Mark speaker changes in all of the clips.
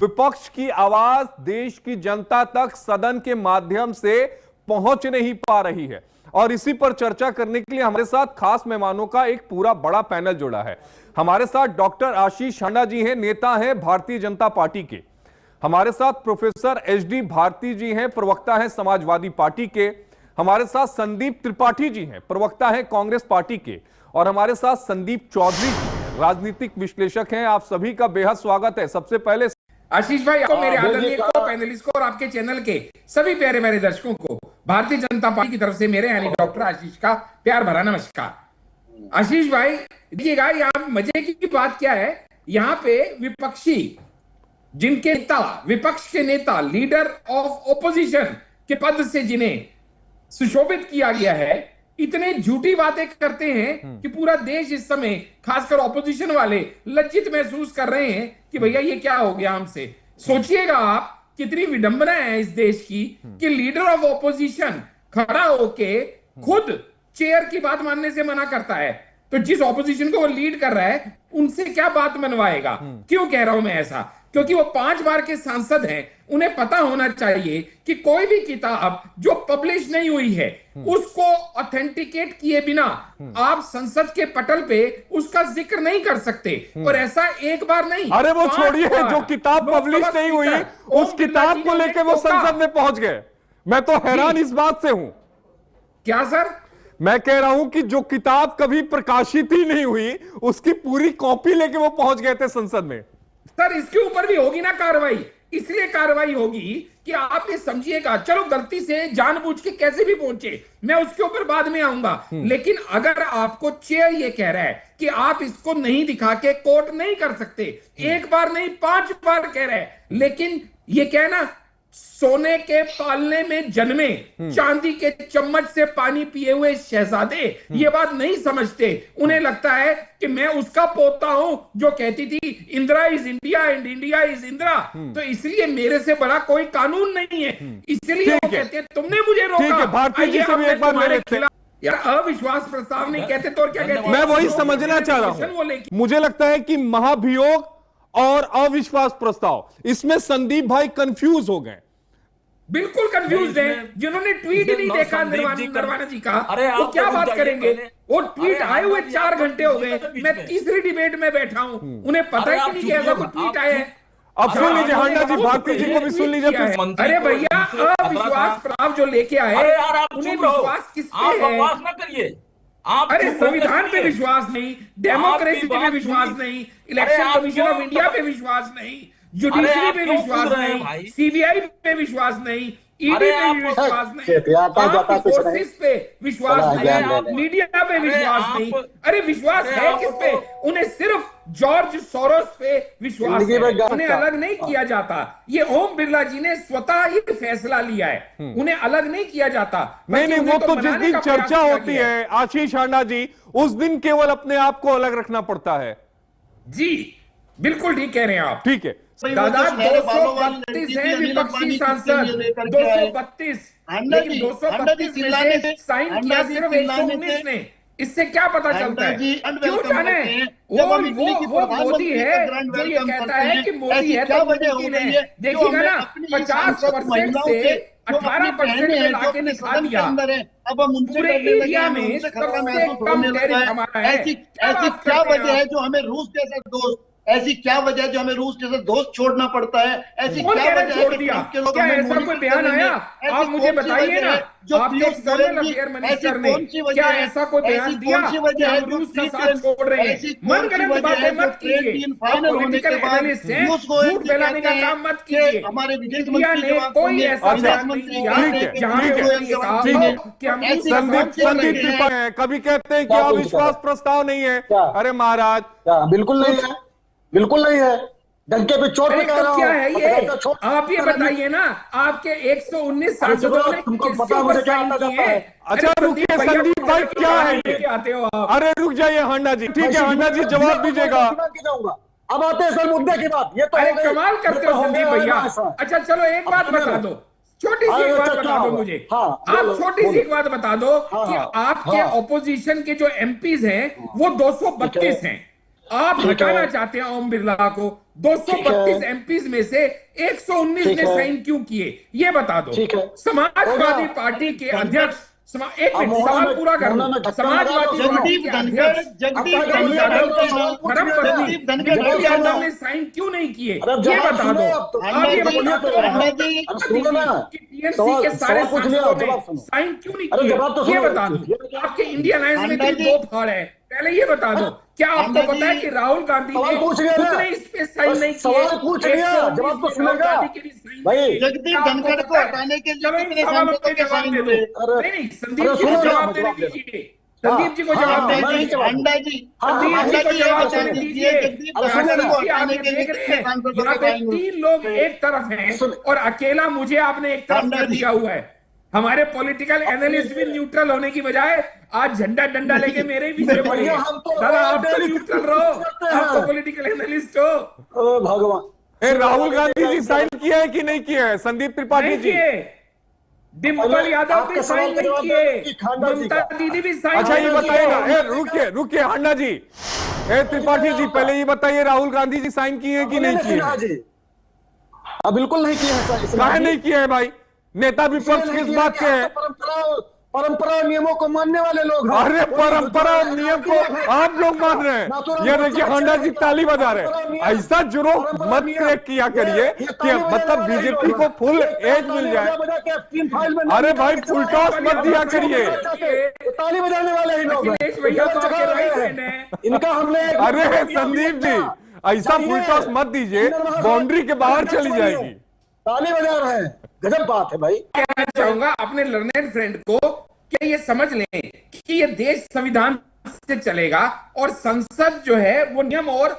Speaker 1: विपक्ष की आवाज देश की जनता तक सदन के माध्यम से पहुंच नहीं पा रही है। और इसी पर चर्चा करने के लिए हमारे साथ खास मेहमानों का एक पूरा बड़ा पैनल जुड़ा है। हमारे साथ डॉक्टर आशीष हांडा जी हैं, नेता हैं भारतीय जनता पार्टी के। हमारे साथ प्रोफेसर एचडी भारती जी हैं, प्रवक्ता हैं समाजवादी पार्टी के। हमारे साथ संदीप त्रिपाठी जी हैं, प्रवक्ता हैं कांग्रेस पार्टी के। और हमारे साथ संदीप चौधरी जी हैं, राजनीतिक विश्लेषक हैं। आप सभी का बेहद स्वागत है। सबसे पहले
Speaker 2: आशीष भाई आपको, मेरे आदरणीय को पैनलिस्ट को और आपके चैनल के सभी प्यारे मेरे दर्शकों को भारतीय जनता पार्टी की तरफ से मेरे यानी डॉक्टर आशीष का प्यार भरा नमस्कार। आशीष भाई देखिएगा, यहाँ मजे की बात क्या है, यहाँ पे विपक्षी जिनके नेता, विपक्ष के नेता, लीडर ऑफ ओपोजिशन के पद से जिन्हें सुशोभित किया गया है, इतने झूठी बातें करते हैं कि पूरा देश इस समय खासकर ऑपोजिशन वाले लज्जित महसूस कर रहे हैं कि भैया ये क्या हो गया हमसे। सोचिएगा आप कितनी विडंबना है इस देश की कि लीडर ऑफ ऑपोजिशन खड़ा होके खुद चेयर की बात मानने से मना करता है, तो जिस ऑपोजिशन को वो लीड कर रहा है उनसे क्या बात मनवाएगा। क्यों कह रहा हूं मैं ऐसा? क्योंकि वो 5 बार के सांसद हैं, उन्हें पता होना चाहिए कि कोई भी किताब जो पब्लिश नहीं हुई है उसको ऑथेंटिकेट किए बिना आप संसद के पटल पे उसका जिक्र नहीं कर सकते। और ऐसा एक बार नहीं,
Speaker 1: अरे वो छोड़िए, जो किताब पब्लिश नहीं हुई उस किताब को लेकर वो संसद में पहुंच गए। मैं तो हैरान इस बात से हूं।
Speaker 2: क्या सर?
Speaker 1: मैं कह रहा हूं कि जो किताब कभी प्रकाशित ही नहीं हुई उसकी पूरी कॉपी लेके वो पहुंच गए थे संसद में।
Speaker 2: सर इसके ऊपर भी होगी ना कार्रवाई, इसलिए कार्रवाई होगी कि आप ये समझिएगा, चलो गलती से जानबूझ के कैसे भी पहुंचे, मैं उसके ऊपर बाद में आऊंगा। लेकिन अगर आपको चेयर ये कह रहा है कि आप इसको नहीं दिखा के कोर्ट नहीं कर सकते, एक बार नहीं 5 बार कह रहा है, लेकिन ये कहना सोने के पालने में जन्मे चांदी के चम्मच से पानी पिए हुए शहजादे ये बात नहीं समझते। उन्हें लगता है कि मैं उसका पोता हूं जो कहती थी Indira is India and India is Indira, तो इसलिए मेरे से बड़ा कोई कानून नहीं है। इसलिए वो कहते हैं तुमने मुझे रोका।
Speaker 1: भारतीय जी से भी एक बार
Speaker 2: यार अविश्वास प्रस्ताव नहीं कहते तो क्या कहते?
Speaker 1: मैं वही समझना चाह रहा हूं। मुझे लगता है कि महाभियोग और अविश्वास प्रस्ताव, इसमें संदीप भाई कंफ्यूज हो गए।
Speaker 2: बिल्कुल कंफ्यूज है। जिन्होंने ट्वीट ही नहीं देखा नरवाना जी का, वो क्या बात करेंगे? वो ट्वीट आए हुए 4 घंटे हो गए, मैं तीसरी डिबेट में बैठा हूं, उन्हें पता ही नहीं कि ऐसा कोई ट्वीट आया है।
Speaker 1: अब सुन लीजिए हांडा जी, भारती जी को भी सुन लीजिए।
Speaker 2: अरे भैया अविश्वास प्रस्ताव जो लेके आए, उन्हें विश्वास किस पे है? अरे संविधान पे विश्वास नहीं, डेमोक्रेसी पे विश्वास नहीं, इलेक्शन कमीशन ऑफ इंडिया पे विश्वास नहीं, जुडिशरी पे विश्वास नहीं, सीबीआई पे विश्वास नहीं, ईडी पे विश्वास नहीं, फोर्सेस पे विश्वास नहीं, मीडिया पे विश्वास नहीं। अरे विश्वास है किस पे? उन्हें सिर्फ जॉर्ज सोरोस पे विश्वास है, उन्हें अलग नहीं किया जाता। ये ओम बिरला जी ने स्वतः ये फैसला लिया है, उन्हें अलग नहीं किया जाता।
Speaker 1: नहीं, वो तो जिस दिन चर्चा होती है आशीष हांडा जी, उस दिन केवल अपने आप को अलग रखना पड़ता है।
Speaker 2: जी बिल्कुल ठीक कह रहे हैं आप।
Speaker 1: ठीक है
Speaker 2: दादा, 232 है विपक्षी सांसद, 232, लेकिन 232 में से साइन किया सिर्फ 119 ने। इससे क्या पता चलता है? क्यों जाने? वो मोदी है जो ये कहता है कि मोदी है तो मुमकिन है। देखिएगा ना, 50% से 18% में लाके निकाल दिया।
Speaker 3: अब हम
Speaker 2: पूरे इंडिया में सबसे कम टैरिफ हमारा है।
Speaker 3: ऐसी क्या वजह है जो हमें रूस जैसा दोस्त, ऐसी क्या वजह है जो हमें रूस जैसा दोस्त छोड़ना पड़ता है? ऐसी क्या वजह है
Speaker 2: छोड़ दिया? क्या ऐसा कोई बयान आया? आप मुझे बताइए ना, आपके एक्सटर्नल अफेयर मिनिस्टर ने क्या ऐसा कोई बयान दिया कि हम रूस का साथ छोड़ रहे हैं? मनगढ़ंत बातें मत कीजिए, आप पॉलिटिकल एनालिस्ट हैं, झूठ फैलाने का काम मत कीजिए।
Speaker 3: हमारे विदेश
Speaker 2: इंडिया ने कोई ऐसा बयान नहीं दिया जहां पे उन्होंने कहा कि हम
Speaker 1: संदीप त्रिपाठी कभी कहते हैं कि अविश्वास प्रस्ताव नहीं है। अरे महाराज,
Speaker 4: बिल्कुल नहीं है, बिल्कुल नहीं है। डंके पे चोट पे कह रहा हूं।
Speaker 2: क्या है ये? आप ये बताइए ना, आपके 119 सांसदों ने किसके ऊपर साइन किए?
Speaker 1: अच्छा रुकिए संदीप भाई, क्या है ये?
Speaker 2: आते हो आप?
Speaker 1: अरे रुक जाइए हांडा जी। ठीक है हांडा जी, जवाब दीजिएगा।
Speaker 4: अब आते हैं सर मुद्दे की बात। ये तो
Speaker 2: कमाल करते हो संदीप भैया। अच्छा चलो एक बात बता दो, छोटी सी एक बात बता दो मुझे। आप छोटी सी एक बात बता दो कि आपके ऑपोजिशन के जो एमपीज हैं वो 232 हैं, आप हटाना चाहते हैं ओम बिरला को। 232 एमपीज में से 119 ने साइन क्यों किए ये बता दो। समाजवादी पार्टी के अध्यक्ष एक मिनट सवाल पूरा कर लो। समाजवादी पार्टी के अध्यक्ष
Speaker 3: जगदीप
Speaker 2: यादव ने साइन क्यों नहीं किए ये बता दो। आप ये बता दो टीएमसी के सारे सांसदों ने साइन क्यों नहीं किए ये बता दो। आपके इंडिया अलायंस में दो फाड़ है, पहले ये बता दो। क्या आपको पता है कि राहुल गांधी ने खुद ने इस पे साइन नहीं किए?
Speaker 4: सवाल पूछ लिया, जवाब तो सुनेगा भाई।
Speaker 3: जगदीप धनखड़ को हटाने के लिए कितने
Speaker 2: सवालों
Speaker 3: सांसदों
Speaker 2: के
Speaker 3: के
Speaker 2: जवाब
Speaker 3: साइन
Speaker 2: दे
Speaker 3: हुए?
Speaker 2: दो। नहीं संदीप जी को जवाब देने दीजिए। संदीप जी को जवाब
Speaker 3: अंडा
Speaker 2: देने
Speaker 3: जी अंडा जी
Speaker 2: संदीप जी को जवाब देने दीजिए।
Speaker 3: जगदीप धनखड़ को हटाने के लिए
Speaker 2: देख रहे
Speaker 3: कितने
Speaker 2: हैं
Speaker 3: सांसदों के
Speaker 2: यहाँ पे
Speaker 3: साइन हुए?
Speaker 2: 3 लोग एक तरफ हैं और अकेला मुझे आपने एक तरफ कर दिया हुआ है। हमारे पॉलिटिकल एनालिस्ट भी न्यूट्रल होने की बजाय आज झंडा डंडा लेके मेरे पीछे पड़े हैं। दादा आप तो न्यूट्रल रहो, आप तो पॉलिटिकल एनालिस्ट हो।
Speaker 4: भगवान
Speaker 1: राहुल गांधी जी साइन किया है कि नहीं किया है? संदीप त्रिपाठी जी
Speaker 2: डिम्पल यादव भी साइन नहीं किए, ममता दीदी भी साइन
Speaker 1: अच्छा ये
Speaker 2: नहीं
Speaker 1: बताइए ना,
Speaker 2: किए।
Speaker 1: रुकिए रुकिए अन्ना जी, त्रिपाठी जी पहले ये बताइए राहुल गांधी जी साइन किए हैं कि नहीं किए हैं?
Speaker 4: बिल्कुल नहीं किए हैं।
Speaker 1: काहे नहीं किए हैं भाई? नेता विपक्ष किस बात के हैं?
Speaker 4: परंपरा नियमों को मानने वाले लोग हैं।
Speaker 1: अरे परंपरा और नियम को आप लोग मान रहे हैं। ये देखिए हंडा जी ताली बजा रहे हैं। ऐसा जुर्म मत क्रैक किया करिए कि मतलब बीजेपी को फुल एज मिल जाए। अरे भाई फुल टॉस मत दिया करिए।
Speaker 4: ताली बजाने वाले ही लोग हैं। इनका हमने
Speaker 1: अरे संदीप जी ऐसा फुल टॉस मत दीजिए, बाउंड्री के बाहर चली जाएगी।
Speaker 4: ताली बजा रहे हैं, गजब बात है भाई।
Speaker 2: कहना चाहूंगा अपने लर्नेड फ्रेंड को कि ये समझ लें कि ये देश संविधान से चलेगा और संसद जो है वो नियम और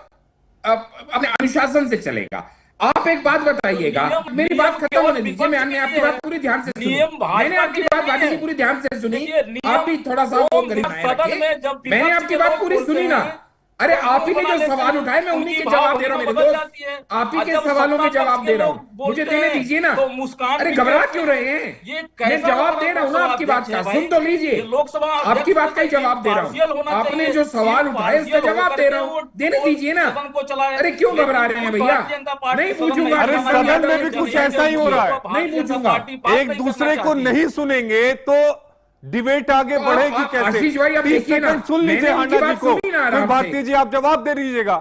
Speaker 2: अपने अनुशासन से चलेगा। आप एक बात बताइएगा, मेरी बात खत्म होने दीजिए। मैंने आपकी बात पूरी ध्यान से सुनी, मैंने आपकी बात भाटी जी पूरी ध्यान से सुनी। आप भी थोड़ा सा वो गरीब मैंने आपकी बात पूरी सुनी ना। अरे आप ही ने जो सवाल उठाए मैं उन्हीं के जवाब दे रहा हूँ मेरे दोस्त। आप ही के सवालों के जवाब दे रहा हूँ, मुझे देने दीजिए ना। अरे घबरा क्यों रहे हैं? मैं जवाब दे रहा हूँ ना आपकी बात का, सुन तो लीजिए। आपकी बात का ही जवाब दे रहा हूँ। आपने जो सवाल उठाए उसका जवाब दे रहा हूँ, देने दीजिए ना। अरे क्यों घबरा रहे हैं भैया? नहीं पूछूंगा।
Speaker 1: अरे सदन में भी कुछ ऐसा ही हो रहा है,
Speaker 2: नहीं पूछूंगा।
Speaker 1: एक दूसरे को नहीं सुनेंगे तो डिबेट आगे बढ़ेगी कैसे?
Speaker 2: आशीष भाई आप देखिए ना,
Speaker 1: सुन लीजिए हंडा जी को, फिर भारती जी आप जवाब दे दीजिएगा।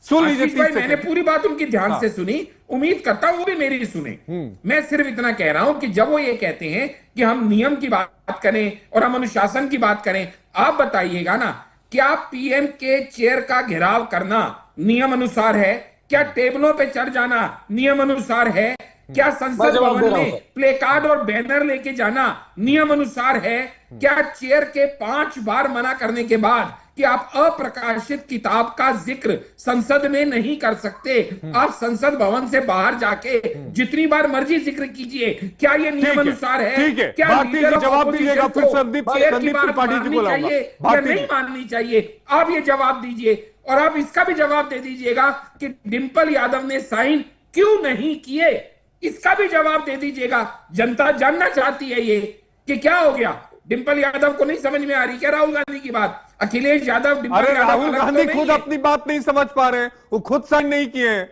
Speaker 1: सुन लीजिए 30 सेकंड।
Speaker 2: मैंने पूरी बात उनकी ध्यान से सुनी, उम्मीद करता हूं वो भी मेरी सुने। मैं सिर्फ इतना कह रहा हूं कि जब वो ये कहते हैं कि हम नियम की बात करें और हम अनुशासन की बात करें, आप बताइएगा ना, क्या पीएम के चेयर का घेराव करना नियम अनुसार है? क्या टेबलों पे चढ़ जाना नियम अनुसार है? क्या संसद भवन में प्ले कार्ड और बैनर लेके जाना नियम अनुसार है? क्या चेयर के 5 बार मना करने के बाद कि आप अप्रकाशित किताब का जिक्र संसद में नहीं कर सकते, आप संसद भवन से बाहर जाके जितनी बार मर्जी जिक्र कीजिए, क्या ये नियम अनुसार है?
Speaker 1: ठीक है,
Speaker 2: क्या
Speaker 1: भारती जी जवाब दीजिएगा, फिर संदीप त्रिपाठी जी को
Speaker 2: चाहिए या नहीं माननी चाहिए? आप ये जवाब दीजिए। और आप इसका भी जवाब दे दीजिएगा कि डिंपल यादव ने साइन क्यों नहीं किए, इसका भी जवाब दे दीजिएगा। जनता जानना चाहती है ये कि क्या हो गया। डिंपल यादव को नहीं समझ में आ रही क्या राहुल गांधी की बात? अखिलेश यादव डिंपल यादव
Speaker 1: राहुल गांधी खुद अपनी बात नहीं समझ पा रहे हैं, वो खुद साइन नहीं किए हैं।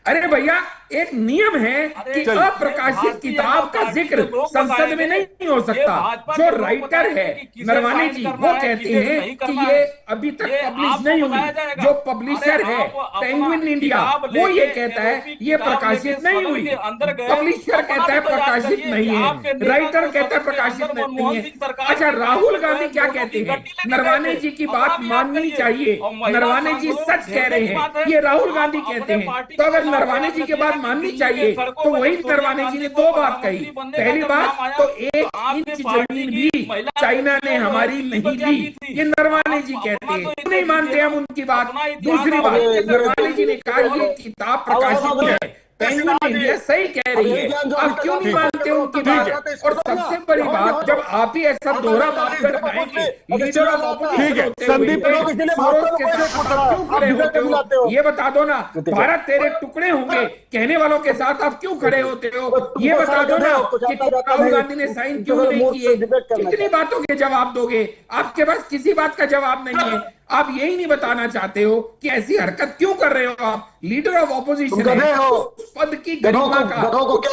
Speaker 2: अरे भैया एक नियम है कि अप्रकाशित किताब का जिक्र संसद में नहीं हो सकता। जो राइटर है नरवाने जी वो कहते हैं कि ये अभी तक पब्लिश नहीं हुई। जो पब्लिशर है पेंगुइन इंडिया वो ये कहता है ये प्रकाशित नहीं हुई। पब्लिशर कहता है प्रकाशित नहीं है, राइटर कहता है प्रकाशित नहीं है। अच्छा राहुल गांधी क्या कहते हैं? नरवाने जी की बात माननी चाहिए, नरवाने जी सच कह रहे हैं, ये राहुल गांधी कहते हैं। तो अगर नरवाने जी के बात माननी चाहिए तो वही नरवाने जी ने 2 बात कही। पहली बात तो 1 इंच जमीन भी चाइना ने हमारी नहीं दी, ये नरवाने जी कहते हैं, नहीं मानते हम उनकी बात। दूसरी बात नरवाने जी ने कहा ये किताब प्रकाशित है, पेंगुइन इंडिया सही कह रही है, आप क्यों नहीं मानते उनकी बात? और सबसे बड़ी बात जब आप ही ऐसा दोहरा बात कर पाएंगे लीडर ऑफ ऑपोजिशन संदीप क्यों खड़े होते हो ये बता दो ना। भारत तेरे टुकड़े होंगे कहने वालों के साथ आप क्यों खड़े होते हो ये बता दो ना। कि राहुल गांधी ने साइन क्यों नहीं किए? कितनी बातों के जवाब दोगे? आपके पास किसी बात का जवाब नहीं है। आप यही नहीं बताना चाहते हो कि ऐसी हरकत क्यों कर रहे हो आप? लीडर ऑफ ऑपोजिशन है, उस पद की गरिमा का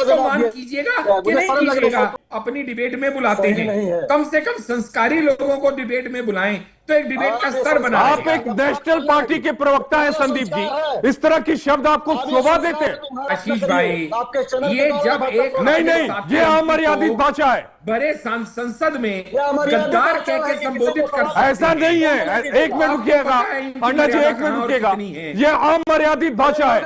Speaker 2: सम्मान कीजिएगा कि नहीं कीजिएगा? अपनी डिबेट में बुलाते हैं, कम से कम संस्कारी लोगों को डिबेट में बुलाएं तो एक डिबेट का स्तर बना।
Speaker 1: आप एक नेशनल पार्टी के प्रवक्ता है संदीप जी, इस तरह की शब्द आपको शोभा देते हैं?
Speaker 2: आशीष भाई, ये जब एक
Speaker 1: नहीं, ये अमर्यादित भाषा है।
Speaker 2: बड़े संसद में गद्दार कह के संबोधित कर,
Speaker 1: ऐसा नहीं है। एक मिनट रुकिएगा अन्ना जी, एक मिनट रुकिएगा। ये अमर्यादित भाषा है,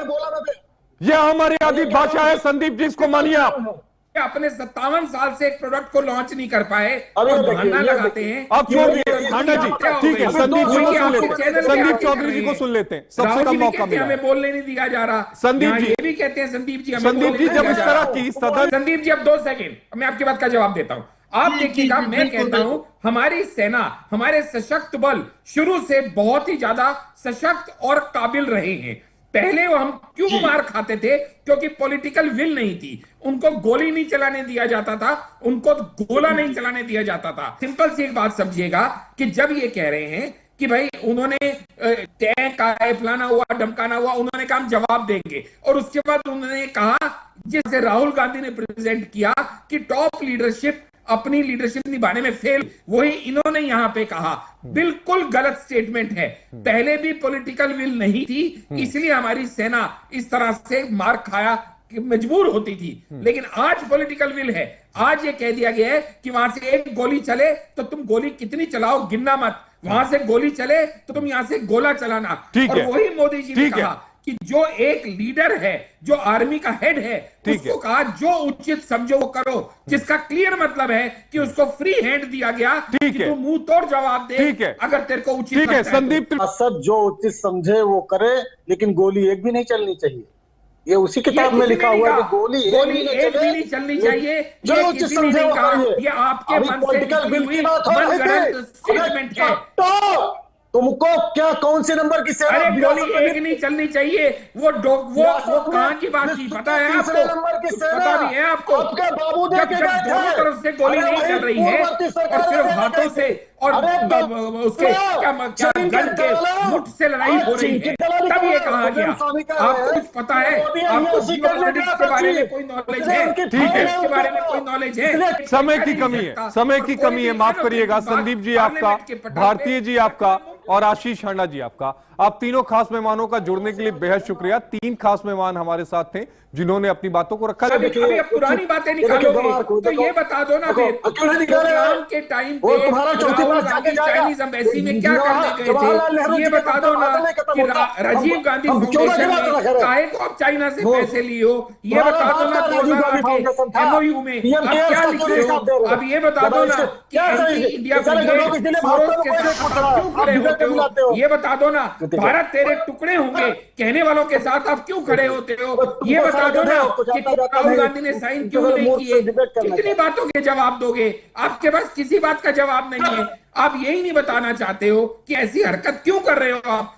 Speaker 1: ये अमर्यादित भाषा है संदीप जी, इसको मानिए आप।
Speaker 2: अपने 57 साल से एक प्रोडक्ट को लॉन्च नहीं कर पाए और बहाना लगाते हैं।
Speaker 1: अब छोड़िए अन्ना जी, ठीक है, संदीप जी को सुन लेते हैं, संदीप चौधरी जी को सुन लेते हैं, सबसे कम मौका मिला।
Speaker 2: हमें बोलने नहीं दिया जा रहा।
Speaker 1: संदीप जी
Speaker 2: ये भी कहते हैं संदीप जी,
Speaker 1: संदीप जी जब इस तरह की सदन,
Speaker 2: संदीप जी अब 2 सेकंड मैं आपकी बात का जवाब देता हूं। आप देखिएगा, मैं कहता हूं हमारी सेना, हमारे सशक्त बल शुरू से बहुत ही ज्यादा सशक्त और काबिल रहे हैं। पहले वो हम क्यों मार खाते थे? क्योंकि पॉलिटिकल विल नहीं थी, उनको गोली नहीं चलाने दिया जाता था, उनको गोला नहीं चलाने दिया जाता था। सिंपल सी एक बात समझिएगा कि जब ये कह रहे हैं कि भाई उन्होंने टैंक आए, फलाना हुआ, धमकाना हुआ, उन्होंने कहा हम जवाब देंगे, और उसके बाद उन्होंने कहा, जिसे राहुल गांधी ने प्रेजेंट किया कि टॉप लीडरशिप अपनी लीडरशिप निभाने में फेल, वही इन्होंने यहां पे कहा। बिल्कुल गलत स्टेटमेंट है। पहले भी पॉलिटिकल विल नहीं थी, इसलिए हमारी सेना इस तरह से मार खाया कि मजबूर होती थी। लेकिन आज पॉलिटिकल विल है। आज ये कह दिया गया है कि वहां से एक गोली चले तो तुम गोली कितनी चलाओ गिनना मत, वहां से गोली चले तो तुम यहां से गोला चलाना। और वही मोदी जी ने कहा कि जो एक लीडर है, जो आर्मी का हेड है, उसको कहा जो उचित समझो वो करो, जिसका क्लियर मतलब है कि उसको फ्री हैंड दिया गया कि तू मुंह तोड़ जवाब दे अगर तेरे को उचित लगता है।
Speaker 1: संदीप
Speaker 4: सब जो उचित समझे वो करे, लेकिन गोली एक भी नहीं चलनी चाहिए। ये उसी किताब में लिखा हुआ है कि गोली एक भी नहीं
Speaker 2: चलनी चाहिए।
Speaker 4: जो उचित समझे वो करिए।
Speaker 2: ये आपके मन से निकली हुई मनगढ़ंत स्टेटमेंट है।
Speaker 4: तुमको क्या कौन से नंबर की सेना?
Speaker 2: अरे गोली एक नहीं चलनी चाहिए। वो कहां की बात की पता है आपको? पता भी है आपको?
Speaker 4: आपके बाबू ने
Speaker 2: जब दोनों तरफ से गोली नहीं चल रही है और सिर्फ हाथों से और उसके क्या गन के मुठ से लड़ाई हो रही है, तब ये कहा गया। आपको कुछ पता है? आपको जियोपॉलिटिक्स के बारे में कोई नॉलेज है?
Speaker 1: ठीक है,
Speaker 2: इसके बारे में कोई नॉलेज है?
Speaker 1: समय की कमी है, समय की कमी है, माफ करिएगा। संदीप जी आपका, भारतीय जी आपका, और आशीष अन्ना जी आपका, आप तीनों खास मेहमानों का जुड़ने के लिए बेहद शुक्रिया। 3 खास मेहमान हमारे साथ थे जिन्होंने अपनी बातों को रखा।
Speaker 2: अभी पुरानी बातें निकालोगे तो ये बता दो ना फिर, प्रोग्राम के टाइम पे राहुल गांधी चाइनीज एम्बेसी में क्या करने गए थे? ये बता दो ना कि राजीव गांधी फाउंडेशन में काहे को आप चाइना से पैसे लिए हो? ये बता दो ना 2008 के MOU में आप क्या लिखे हो? अब ये बता दो ना कि एंटी इंडिया ब्रिगेड सोरोस के साथ आप क्यों खड़े होते हो? ये बता दो ना भारत तेरे टुकड़े होंगे कहने वालों के साथ आप क्यों खड़े होते हो? ये बता दो ना कि राहुल गांधी ने साइन क्यों नहीं किए? कितनी बातों के जवाब दोगे? आपके पास किसी बात का जवाब नहीं है। आप यही नहीं बताना चाहते हो कि ऐसी हरकत क्यों कर रहे हो आप?